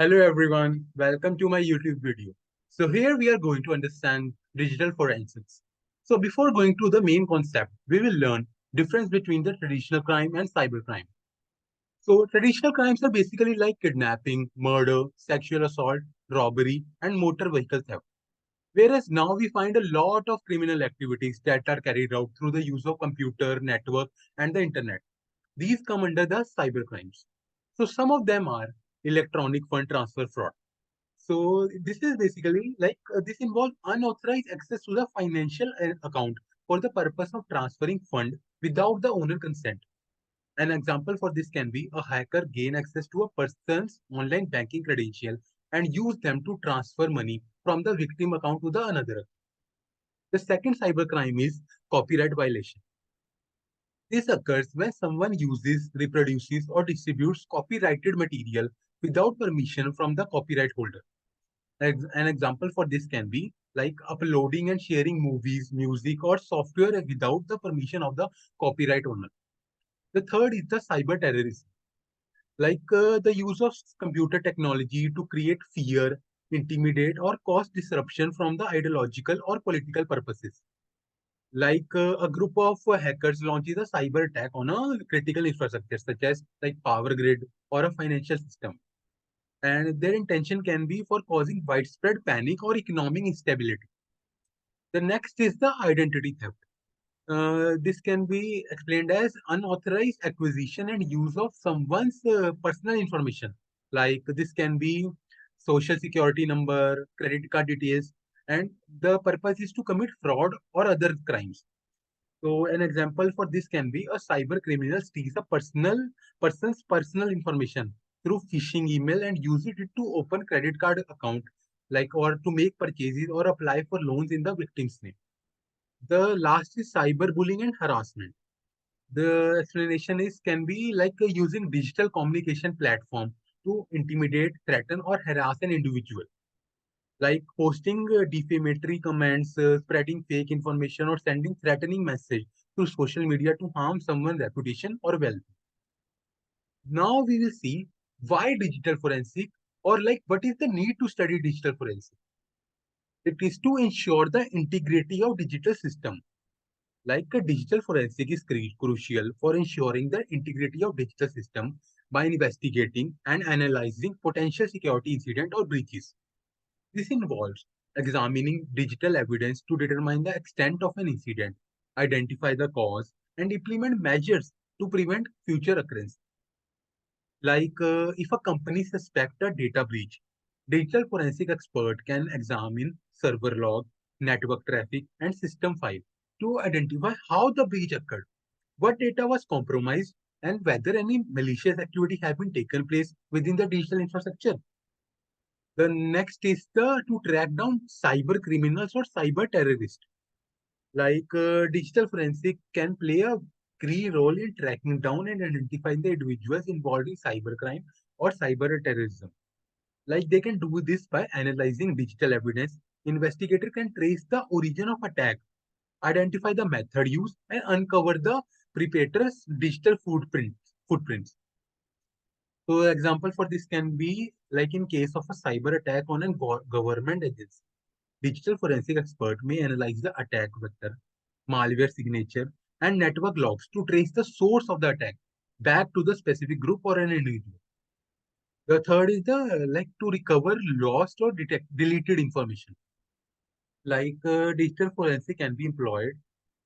Hello everyone, welcome to my YouTube video. So here we are going to understand digital forensics. So before going to the main concept, we will learn difference between the traditional crime and cybercrime. So traditional crimes are basically like kidnapping, murder, sexual assault, robbery, and motor vehicle theft. Whereas now we find a lot of criminal activities that are carried out through the use of computer, network, and the internet. These come under the cybercrimes. So some of them are electronic fund transfer fraud. So this is basically this involves unauthorized access to the financial account for the purpose of transferring fund without the owner consent. An example for this can be a hacker gain access to a person's online banking credential and use them to transfer money from the victim account to the another. The second cybercrime is copyright violation. This occurs when someone uses, reproduces, or distributes copyrighted material without permission from the copyright holder. An example for this can be like uploading and sharing movies, music, or software without the permission of the copyright owner. The third is the cyber terrorism, the use of computer technology to create fear, intimidate, or cause disruption from the ideological or political purposes. A group of hackers launches a cyber attack on a critical infrastructure such as like power grid or a financial system, and their intention can be for causing widespread panic or economic instability. The next is the identity theft. This can be explained as unauthorized acquisition and use of someone's personal information. Like this can be social security number, credit card details, and the purpose is to commit fraud or other crimes. So an example for this can be a cyber criminal steals a person's personal information through phishing email and use it to open credit card account, like or to make purchases or apply for loans in the victim's name. The last is cyberbullying and harassment. The explanation is can be using digital communication platform to intimidate, threaten, or harass an individual, like posting defamatory comments, spreading fake information, or sending threatening message through social media to harm someone's reputation or wealth. Now we will see why digital forensic, or like what is the need to study digital forensic. It is to ensure the integrity of digital system. Like a digital forensic is crucial for ensuring the integrity of digital system by investigating and analyzing potential security incident or breaches. This involves examining digital evidence to determine the extent of an incident, identify the cause, and implement measures to prevent future occurrence. If a company suspects a data breach, digital forensic expert can examine server log, network traffic, and system file to identify how the breach occurred, what data was compromised, and whether any malicious activity has been taken place within the digital infrastructure. The next is the to track down cyber criminals or cyber terrorists. Digital forensic can play a key role in tracking down and identifying the individuals involved in cybercrime or cyber terrorism. Like they can do this by analyzing digital evidence. Investigator can trace the origin of attack, identify the method used, and uncover the perpetrator's digital footprints. So example for this can be like in case of a cyber attack on a government agency. Digital forensic expert may analyze the attack vector, malware signature, and network logs to trace the source of the attack back to the specific group or an individual. The third is the to recover lost or deleted information. Digital forensic can be employed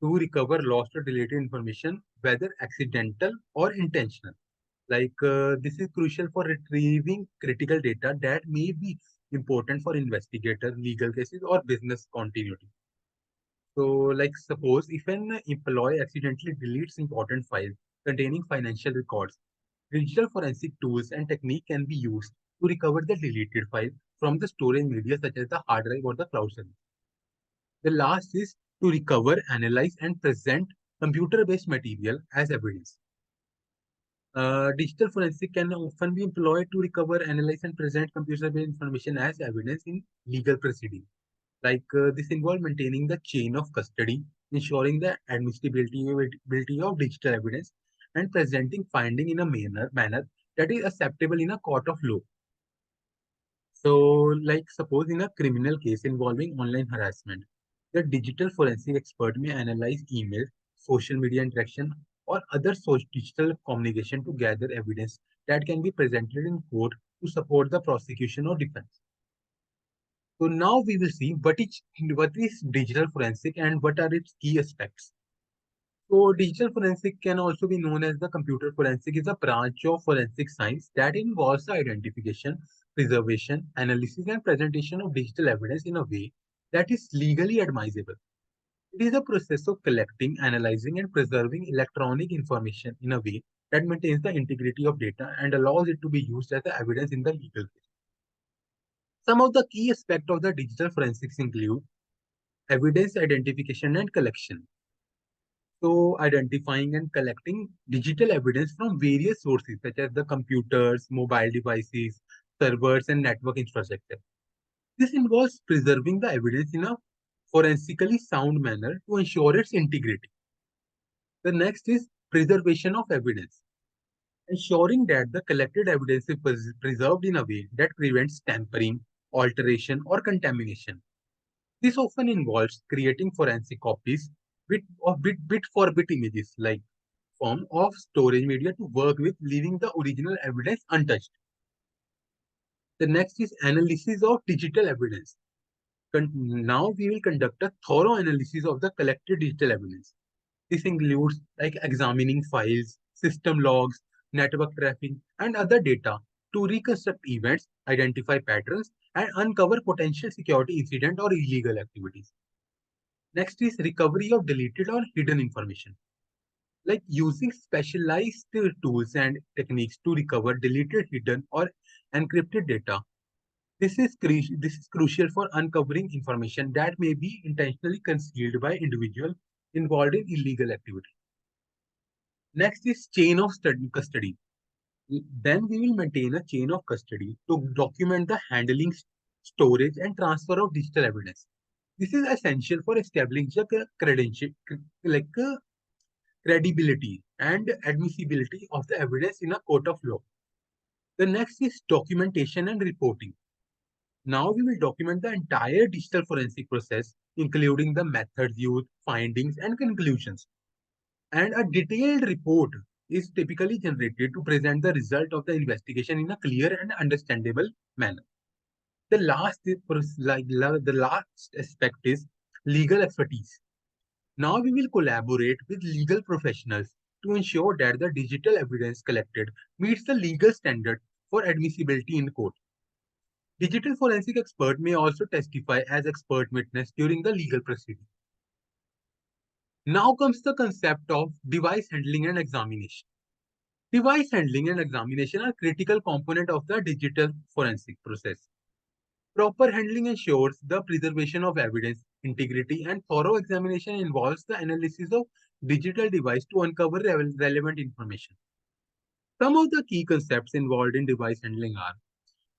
to recover lost or deleted information, whether accidental or intentional. This is crucial for retrieving critical data that may be important for investigator, legal cases, or business continuity. So, suppose if an employee accidentally deletes important files containing financial records, digital forensic tools and technique can be used to recover the deleted file from the storage media such as the hard drive or the cloud service. The last is to recover, analyze, and present computer-based material as evidence. Digital forensic can often be employed to recover, analyze, and present computer-based information as evidence in legal proceedings. This involves maintaining the chain of custody, ensuring the admissibility of digital evidence, and presenting finding in a manner that is acceptable in a court of law. So, like suppose in a criminal case involving online harassment, the digital forensic expert may analyze emails, social media interaction, or other digital communication to gather evidence that can be presented in court to support the prosecution or defense. So now we will see what is digital forensic and what are its key aspects. So digital forensic can also be known as the computer forensic is a branch of forensic science that involves the identification, preservation, analysis and presentation of digital evidence in a way that is legally admissible. It is a process of collecting, analyzing and preserving electronic information in a way that maintains the integrity of data and allows it to be used as the evidence in the legal case. Some of the key aspects of the digital forensics include evidence identification and collection. So, identifying and collecting digital evidence from various sources such as the computers, mobile devices, servers, and network infrastructure. This involves preserving the evidence in a forensically sound manner to ensure its integrity. The next is preservation of evidence, ensuring that the collected evidence is preserved in a way that prevents tampering, alteration, or contamination. This often involves creating forensic copies bit for bit images like form of storage media to work with, leaving the original evidence untouched. The next is analysis of digital evidence. Now we will conduct a thorough analysis of the collected digital evidence. This includes like examining files, system logs, network traffic, and other data to reconstruct events, identify patterns, and uncover potential security incident or illegal activities. Next is recovery of deleted or hidden information, like using specialized tools and techniques to recover deleted, hidden, or encrypted data. This is crucial for uncovering information that may be intentionally concealed by individuals involved in illegal activity. Next is chain of custody. Then we will maintain a chain of custody to document the handling, storage, and transfer of digital evidence. This is essential for establishing the credential, like credibility and admissibility of the evidence in a court of law. The next is documentation and reporting. Now we will document the entire digital forensic process, including the methods used, findings, and conclusions. And a detailed report is typically generated to present the result of the investigation in a clear and understandable manner. The last is, the last aspect is legal expertise. Now we will collaborate with legal professionals to ensure that the digital evidence collected meets the legal standard for admissibility in court. Digital forensic expert may also testify as expert witness during the legal proceeding. Now comes the concept of device handling and examination. Device handling and examination are critical component of the digital forensic process. Proper handling ensures the preservation of evidence, integrity, and thorough examination involves the analysis of digital device to uncover relevant information. Some of the key concepts involved in device handling are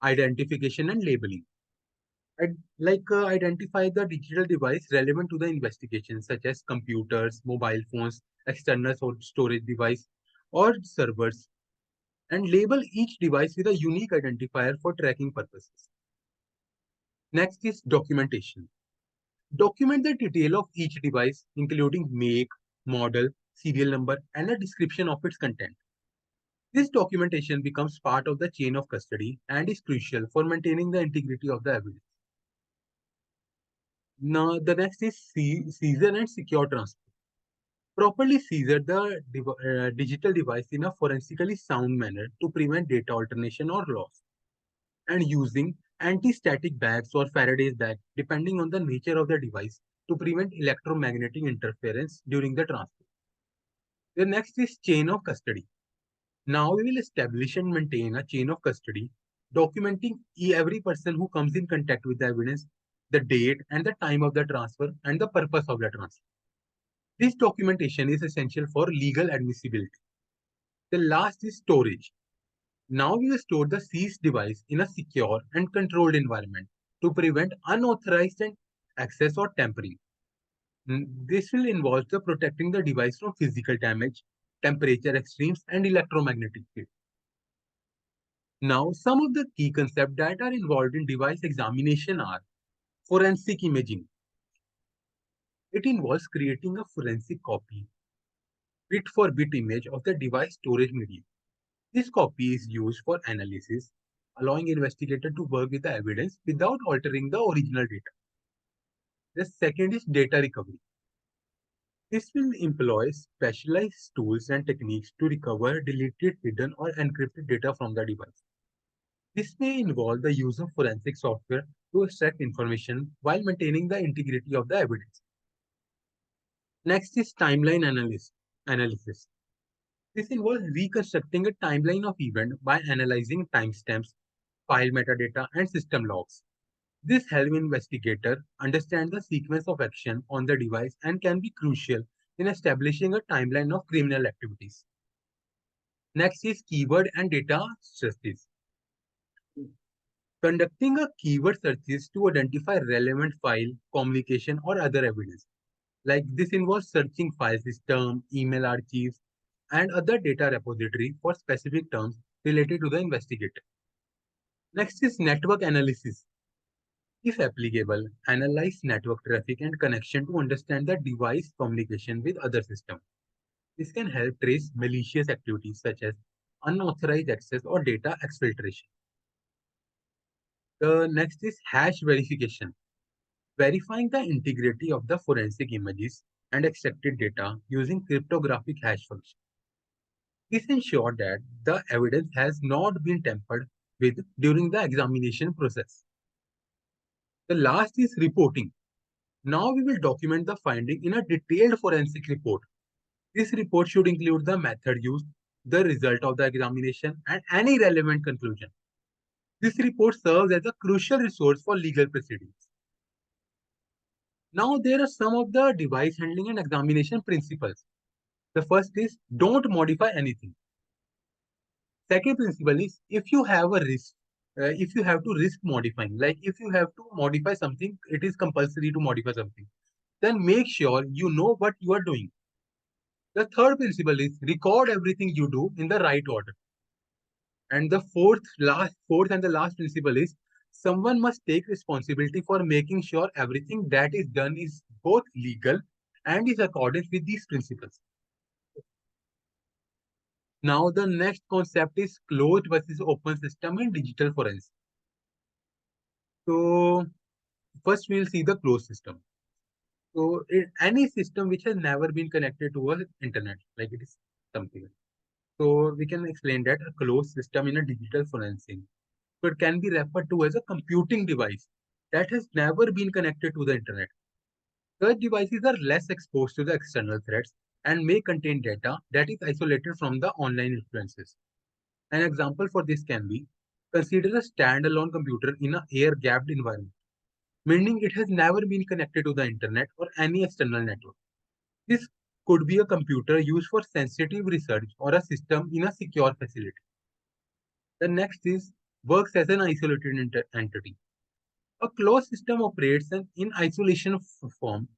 identification and labeling. Identify the digital device relevant to the investigation, such as computers, mobile phones, external storage device, or servers, and label each device with a unique identifier for tracking purposes. Next is documentation. Document the detail of each device, including make, model, serial number, and a description of its content. This documentation becomes part of the chain of custody and is crucial for maintaining the integrity of the evidence. Now, the next is seizure and secure transfer. Properly seizure the digital device in a forensically sound manner to prevent data alternation or loss, and using anti-static bags or Faraday's bag, depending on the nature of the device, to prevent electromagnetic interference during the transfer. The next is chain of custody. Now we will establish and maintain a chain of custody, documenting every person who comes in contact with the evidence, the date and the time of the transfer, and the purpose of the transfer. This documentation is essential for legal admissibility. The last is storage. Now we will store the seized device in a secure and controlled environment to prevent unauthorized access or tampering. This will involve the protecting the device from physical damage, temperature extremes, and electromagnetic field. Now, some of the key concepts that are involved in device examination are forensic imaging. It involves creating a forensic copy, bit for bit image of the device storage medium. This copy is used for analysis, allowing investigator to work with the evidence without altering the original data. The second is data recovery. This will employ specialized tools and techniques to recover deleted, hidden, or encrypted data from the device. This may involve the use of forensic software to extract information while maintaining the integrity of the evidence. Next is timeline analysis. This involves reconstructing a timeline of event by analyzing timestamps, file metadata, and system logs. This helps investigators understand the sequence of action on the device and can be crucial in establishing a timeline of criminal activities. Next is keyword and data searches. Conducting a keyword searches to identify relevant file, communication, or other evidence. Like this involves searching file system, email archives, and other data repository for specific terms related to the investigator. Next is network analysis. If applicable, analyze network traffic and connection to understand the device communication with other systems. This can help trace malicious activities such as unauthorized access or data exfiltration. The next is hash verification, verifying the integrity of the forensic images and extracted data using cryptographic hash function. This ensures that the evidence has not been tampered with during the examination process. The last is reporting. Now we will document the finding in a detailed forensic report. This report should include the method used, the result of the examination, and any relevant conclusion. This report serves as a crucial resource for legal proceedings. Now there are some of the device handling and examination principles. The first is don't modify anything. Second principle is if you have a risk, if you have to risk modifying, like if you have to modify something, it is compulsory to modify something, then make sure you know what you are doing. The third principle is record everything you do in the right order. And the fourth and the last principle is someone must take responsibility for making sure everything that is done is both legal and is accordance with these principles. Now the next concept is closed versus open system in digital forensics. So first we'll see the closed system. So any system which has never been connected to a internet, like it is something. So we can explain that a closed system in a digital forensic. So it can be referred to as a computing device that has never been connected to the internet. Such devices are less exposed to the external threats and may contain data that is isolated from the online influences. An example for this can be consider a standalone computer in an air-gapped environment, meaning it has never been connected to the internet or any external network. This could be a computer used for sensitive research or a system in a secure facility. The next is works as an isolated entity. A closed system operates in isolation from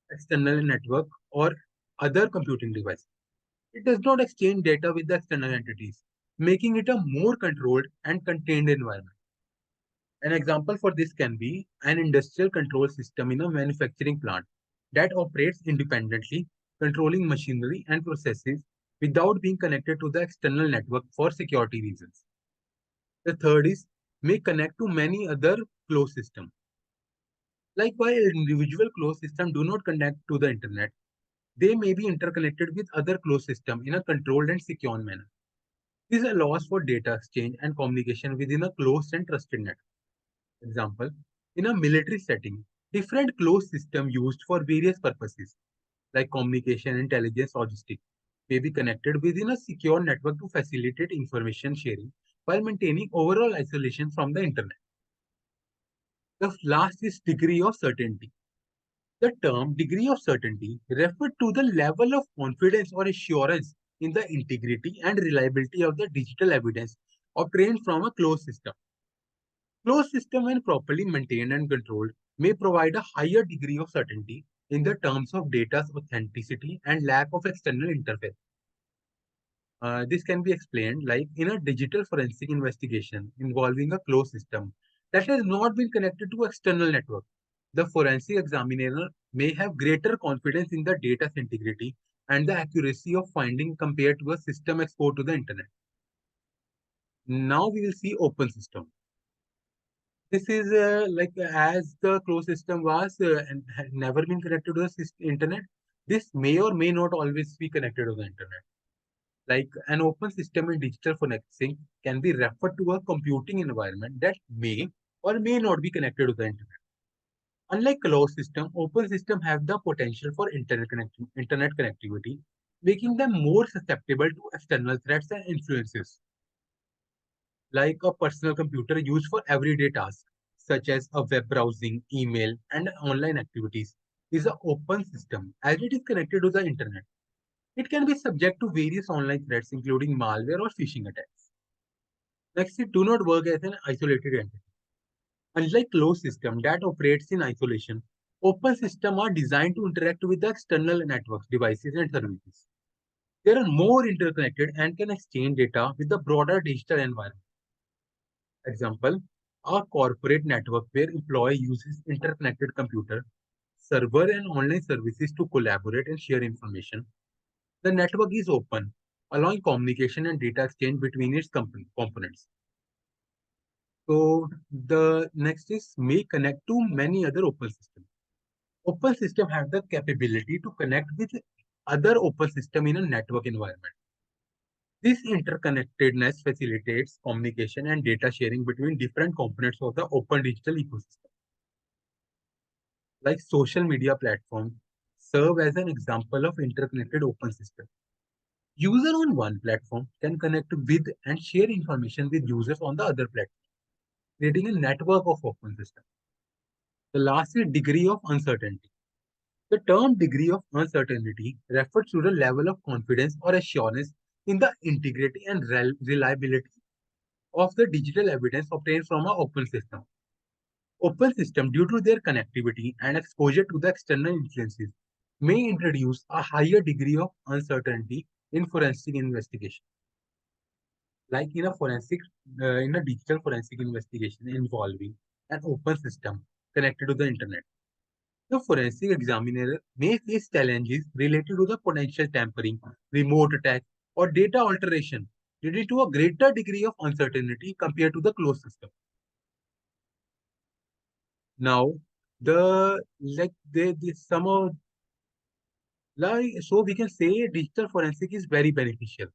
external network or other computing device. It does not exchange data with the external entities, making it a more controlled and contained environment. An example for this can be an industrial control system in a manufacturing plant that operates independently, controlling machinery and processes without being connected to the external network for security reasons. The third is may connect to many other closed systems. Like while individual closed systems do not connect to the internet, they may be interconnected with other closed systems in a controlled and secure manner. This allows for data exchange and communication within a closed and trusted network. Example, in a military setting, different closed systems used for various purposes, like communication, intelligence, logistics, may be connected within a secure network to facilitate information sharing while maintaining overall isolation from the internet. The last is degree of certainty. The term degree of certainty refers to the level of confidence or assurance in the integrity and reliability of the digital evidence obtained from a closed system. Closed system, when properly maintained and controlled, may provide a higher degree of certainty in the terms of data's authenticity and lack of external interference. This can be explained like in a digital forensic investigation involving a closed system that has not been connected to external network. The forensic examiner may have greater confidence in the data's integrity and the accuracy of finding compared to a system exposed to the internet. Now we will see open system. This is like as the closed system was and had never been connected to the internet. This may or may not always be connected to the internet. Like an open system in digital forensics can be referred to a computing environment that may or may not be connected to the internet. Unlike closed system, open system have the potential for internet connectivity, making them more susceptible to external threats and influences. Like a personal computer used for everyday tasks, such as a web browsing, email, and online activities, is an open system as it is connected to the internet. It can be subject to various online threats, including malware or phishing attacks. Next, it do not work as an isolated entity. Unlike closed system that operates in isolation, open systems are designed to interact with the external networks, devices, and services. They are more interconnected and can exchange data with the broader digital environment. Example, a corporate network where employee uses interconnected computer, server, and online services to collaborate and share information. The network is open, allowing communication and data exchange between its components. So the next is may connect to many other open systems. Open system have the capability to connect with other open system in a network environment. This interconnectedness facilitates communication and data sharing between different components of the open digital ecosystem. Like social media platforms serve as an example of interconnected open system. User on one platform can connect with and share information with users on the other platform, creating a network of open systems. The last is degree of uncertainty. The term degree of uncertainty refers to the level of confidence or assurance in the integrity and reliability of the digital evidence obtained from an open system. Open system, due to their connectivity and exposure to the external influences, may introduce a higher degree of uncertainty in forensic investigation. Like in a digital forensic investigation involving an open system connected to the internet. The forensic examiner may face challenges related to the potential tampering, remote attack, or data alteration, leading to a greater degree of uncertainty compared to the closed system. Now, the like they some of like so we can say digital forensic is very beneficial.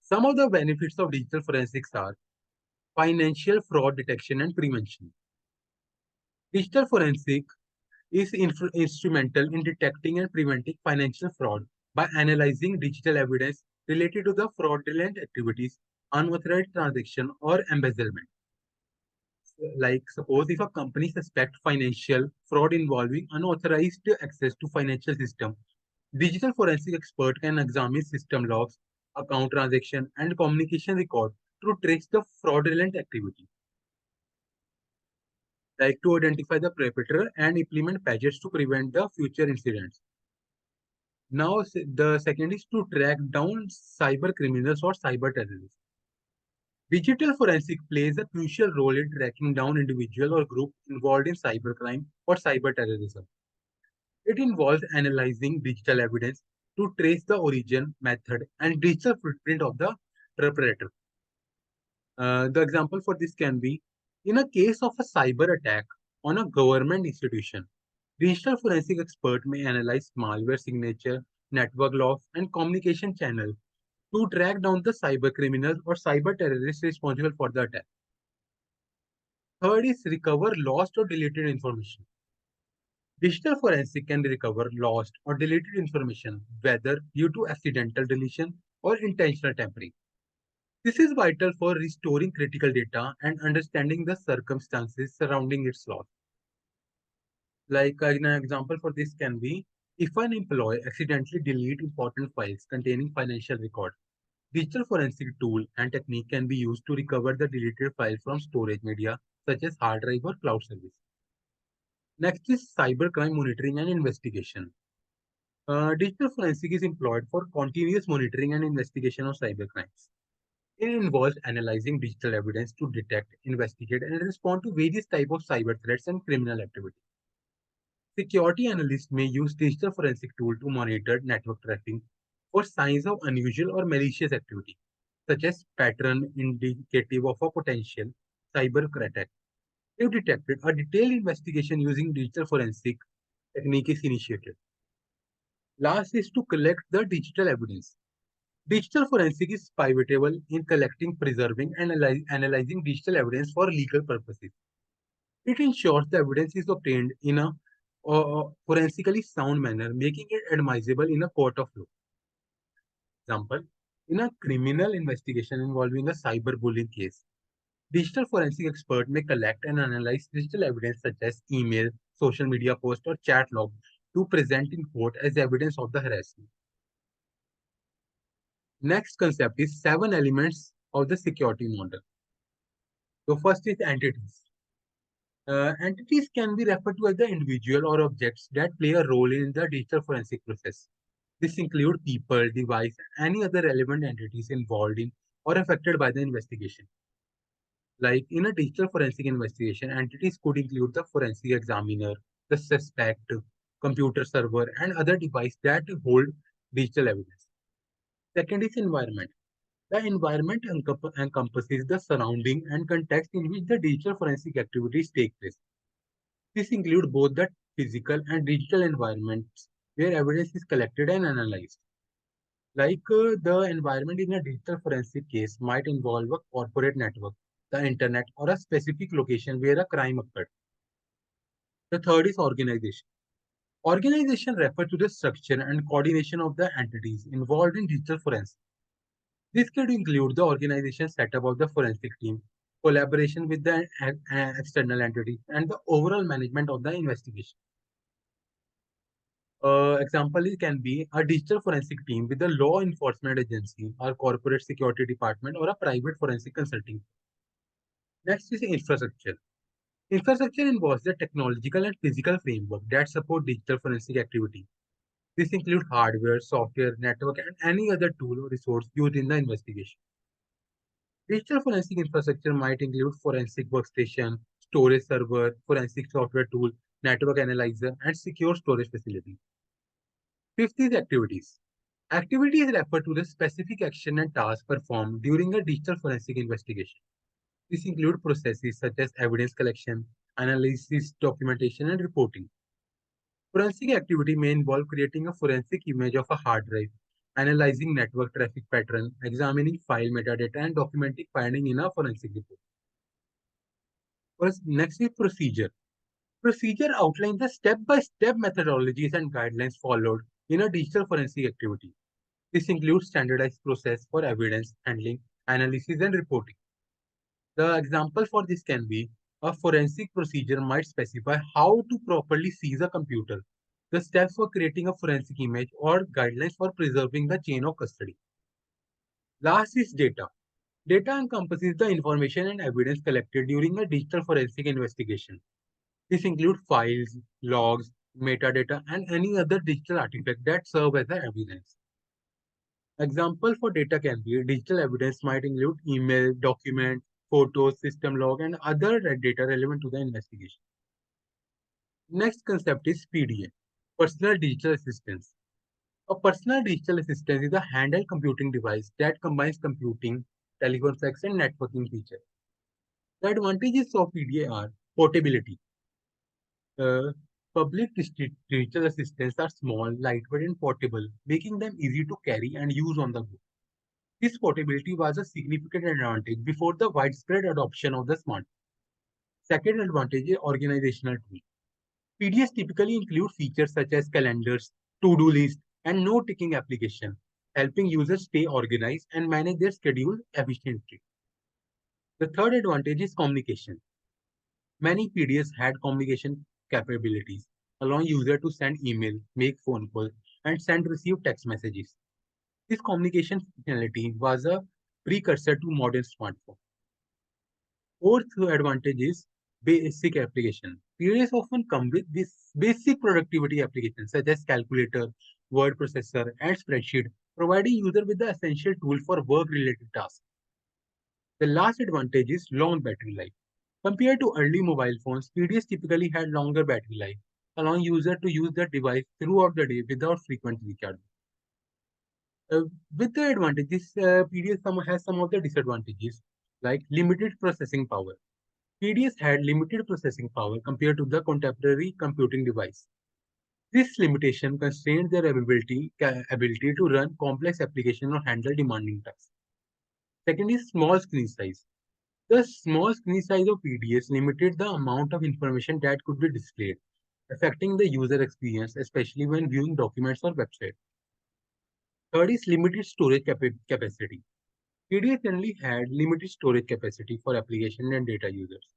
Some of the benefits of digital forensics are financial fraud detection and prevention. Digital forensic is instrumental in detecting and preventing financial fraud by analyzing digital evidence related to the fraudulent activities, unauthorized transaction, or embezzlement. Like suppose if a company suspects financial fraud involving unauthorized access to financial system, digital forensic expert can examine system logs, account transaction, and communication record to trace the fraudulent activity, like to identify the perpetrator and implement patches to prevent the future incidents. Now, the second is to track down cyber criminals or cyber terrorists. Digital forensic plays a crucial role in tracking down individual or group involved in cybercrime or cyber terrorism. It involves analyzing digital evidence to trace the origin, method, and digital footprint of the perpetrator. The example for this can be in a case of a cyber attack on a government institution. Digital forensic expert may analyze malware signature, network logs, and communication channel to track down the cyber criminals or cyber terrorists responsible for the attack. Third is recover lost or deleted information. Digital forensic can recover lost or deleted information, whether due to accidental deletion or intentional tampering. This is vital for restoring critical data and understanding the circumstances surrounding its loss. Like an example for this can be if an employee accidentally delete important files containing financial record, digital forensic tool and technique can be used to recover the deleted file from storage media such as hard drive or cloud service. Next is cybercrime monitoring and investigation. Digital forensic is employed for continuous monitoring and investigation of cybercrimes. It involves analyzing digital evidence to detect, investigate, and respond to various types of cyber threats and criminal activity. Security analysts may use digital forensic tool to monitor network traffic for signs of unusual or malicious activity, such as pattern indicative of a potential cyber attack. If detected, a detailed investigation using digital forensic technique is initiated. Last is to collect the digital evidence. Digital forensic is pivotal in collecting, preserving, and analyzing digital evidence for legal purposes. It ensures the evidence is obtained in a forensically sound manner, making it admissible in a court of law. Example, in a criminal investigation involving a cyberbullying case, digital forensic expert may collect and analyze digital evidence such as email, social media post, or chat log to present in court as evidence of the harassment. Next concept is 7 elements of the security model. So first is entities. Entities can be referred to as the individual or objects that play a role in the digital forensic process. This include people, device, and any other relevant entities involved in or affected by the investigation. Like in a digital forensic investigation, entities could include the forensic examiner, the suspect, computer server, and other devices that hold digital evidence. Second is environment. The environment encompasses the surrounding and context in which the digital forensic activities take place. This includes both the physical and digital environments where evidence is collected and analyzed. The environment in a digital forensic case might involve a corporate network, the internet, or a specific location where a crime occurred. The third is organization. Organization refers to the structure and coordination of the entities involved in digital forensics. This could include the organization setup of the forensic team, collaboration with the external entities, and the overall management of the investigation. Example can be a digital forensic team with a law enforcement agency, or corporate security department, or a private forensic consulting. Next is infrastructure. Infrastructure involves the technological and physical framework that support digital forensic activity. This includes hardware, software, network, and any other tool or resource used in the investigation. Digital forensic infrastructure might include forensic workstation, storage server, forensic software tool, network analyzer, and secure storage facility. Fifth is activities. Activities refer to the specific action and task performed during a digital forensic investigation. This includes processes such as evidence collection, analysis, documentation, and reporting. Forensic activity may involve creating a forensic image of a hard drive, analyzing network traffic pattern, examining file metadata, and documenting finding in a forensic report. First, next is procedure. Procedure outlines the step-by-step methodologies and guidelines followed in a digital forensic activity. This includes standardized process for evidence handling, analysis, and reporting. The example for this can be a forensic procedure might specify how to properly seize a computer, the steps for creating a forensic image, or guidelines for preserving the chain of custody. Last is data. Data encompasses the information and evidence collected during a digital forensic investigation. This includes files, logs, metadata, and any other digital artifact that serve as the evidence. Example for data can be digital evidence might include email, document, photos, system log, and other data relevant to the investigation. Next concept is PDA, personal digital assistance. A personal digital assistant is a handheld computing device that combines computing, telephone sex, and networking features. The advantages of PDA are portability. Uh, Public digital assistants are small, lightweight, and portable, making them easy to carry and use on the go. This portability was a significant advantage before the widespread adoption of the smartphone. Second advantage is organizational tool. PDS typically include features such as calendars, to-do list, and note-taking application, helping users stay organized and manage their schedule efficiently. The third advantage is communication. Many PDS had communication capabilities, allowing users to send email, make phone calls, and send receive text messages. This communication functionality was a precursor to modern smartphone. Fourth advantage is basic application. PDS often come with this basic productivity applications such as calculator, word processor, and spreadsheet, providing user with the essential tool for work-related tasks. The last advantage is long battery life. Compared to early mobile phones, PDS typically had longer battery life, allowing user to use the device throughout the day without frequent recharge. Uh, with the advantages, PDS has some of the disadvantages, like limited processing power. PDS had limited processing power compared to the contemporary computing device. This limitation constrained their ability to run complex applications or handle demanding tasks. Second is small screen size. The small screen size of PDS limited the amount of information that could be displayed, affecting the user experience, especially when viewing documents or websites. Third is limited storage capacity. PDS only had limited storage capacity for application and data users.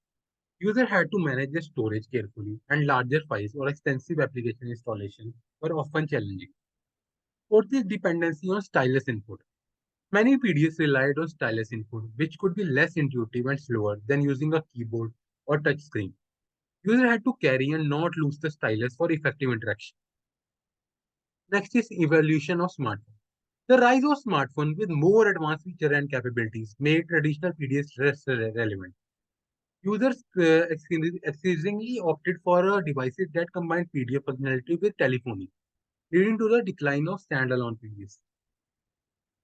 Users had to manage their storage carefully, and larger files or extensive application installation were often challenging. Fourth is dependency on stylus input. Many PDS relied on stylus input, which could be less intuitive and slower than using a keyboard or touch screen. User had to carry and not lose the stylus for effective interaction. Next is evolution of smartphone. The rise of smartphone with more advanced feature and capabilities made traditional PDS less relevant. Users increasingly opted for devices that combine PDF functionality with telephony, leading to the decline of standalone PDS.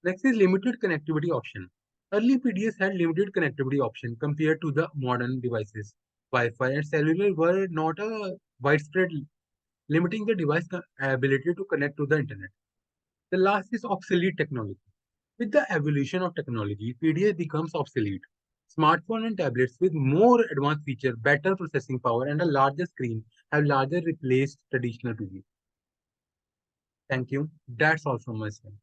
Next is limited connectivity option. Early PDS had limited connectivity option compared to the modern devices. Wi-Fi and cellular were not a widespread, limiting the device ability to connect to the internet. The last is obsolete technology. With the evolution of technology, PDS becomes obsolete. Smartphones and tablets with more advanced feature, better processing power, and a larger screen have largely replaced traditional PDS. Thank you. That's all from my side.